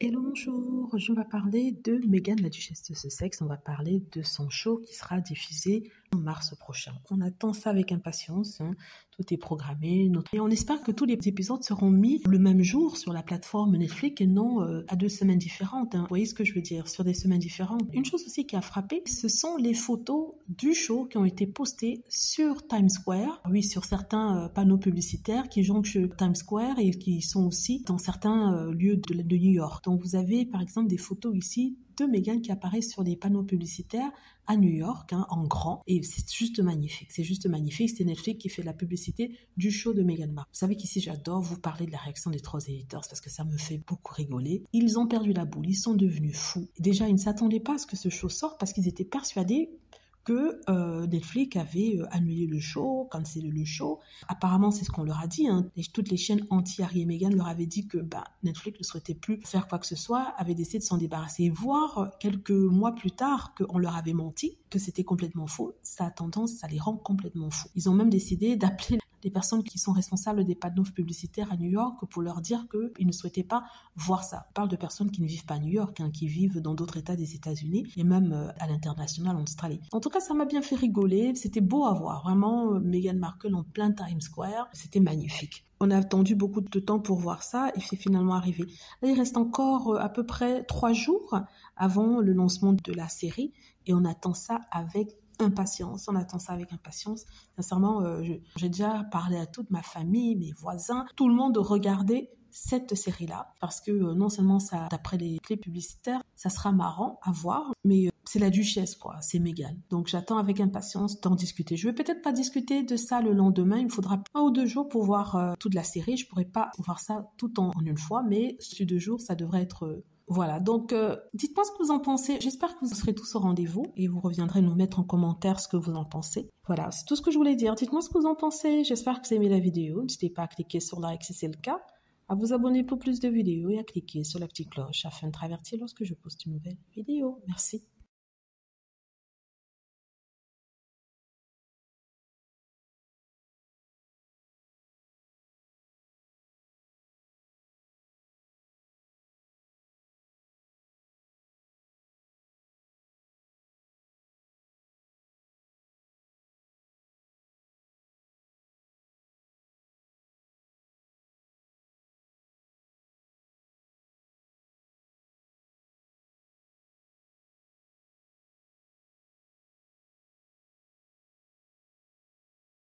Hello, bonjour, je vais parler de Meghan, la duchesse de Sussex. On va parler de son show qui sera diffusé en mars prochain. On attend ça avec impatience, tout est programmé. Et on espère que tous les épisodes seront mis le même jour sur la plateforme Netflix et non à 2 semaines différentes. Vous voyez ce que je veux dire, sur des semaines différentes. Une chose aussi qui a frappé, ce sont les photos du show qui ont été postées sur Times Square. Oui, sur certains panneaux publicitaires qui jonchent Times Square et qui sont aussi dans certains lieux de New York. Donc vous avez par exemple des photos ici de Meghan qui apparaissent sur des panneaux publicitaires à New York, en grand, et c'est juste magnifique, c'est Netflix qui fait la publicité du show de Meghan Markle. Vous savez qu'ici j'adore vous parler de la réaction des 3 éditeurs parce que ça me fait beaucoup rigoler. Ils ont perdu la boule, ils sont devenus fous. Déjà, ils ne s'attendaient pas à ce que ce show sorte parce qu'ils étaient persuadés que Netflix avait annulé le show, cancellé le show. Apparemment, c'est ce qu'on leur a dit. Toutes les chaînes anti-Harry et Meghan leur avaient dit que Netflix ne souhaitait plus faire quoi que ce soit, avait décidé de s'en débarrasser. Voire quelques mois plus tard, qu'on leur avait menti, que c'était complètement faux. Ça les rend complètement fous. Ils ont même décidé d'appeler les personnes qui sont responsables des panneaux publicitaires à New York pour leur dire qu'ils ne souhaitaient pas voir ça. On parle de personnes qui ne vivent pas à New York, qui vivent dans d'autres États des États-Unis et même à l'international en Australie. En tout cas, ça m'a bien fait rigoler. C'était beau à voir. Vraiment, Meghan Markle en plein Times Square. C'était magnifique. On a attendu beaucoup de temps pour voir ça et c'est finalement arrivé. Là, il reste encore à peu près 3 jours avant le lancement de la série et on attend ça avec impatience. Sincèrement, j'ai déjà parlé à toute ma famille, mes voisins, tout le monde regardait cette série-là parce que non seulement ça, d'après les clés publicitaires, ça sera marrant à voir, mais c'est la duchesse, quoi, c'est Meghan. Donc j'attends avec impatience d'en discuter. Je vais peut-être pas discuter de ça le lendemain, il me faudra 1 ou 2 jours pour voir toute la série. Je pourrais pas voir ça tout en une fois, mais sur 2 jours, ça devrait être... Voilà, donc dites-moi ce que vous en pensez. J'espère que vous serez tous au rendez-vous et vous reviendrez nous mettre en commentaire ce que vous en pensez. Voilà, c'est tout ce que je voulais dire. Dites-moi ce que vous en pensez. J'espère que vous aimez la vidéo. N'hésitez pas à cliquer sur like si c'est le cas, à vous abonner pour plus de vidéos et à cliquer sur la petite cloche afin de être averti lorsque je poste une nouvelle vidéo. Merci.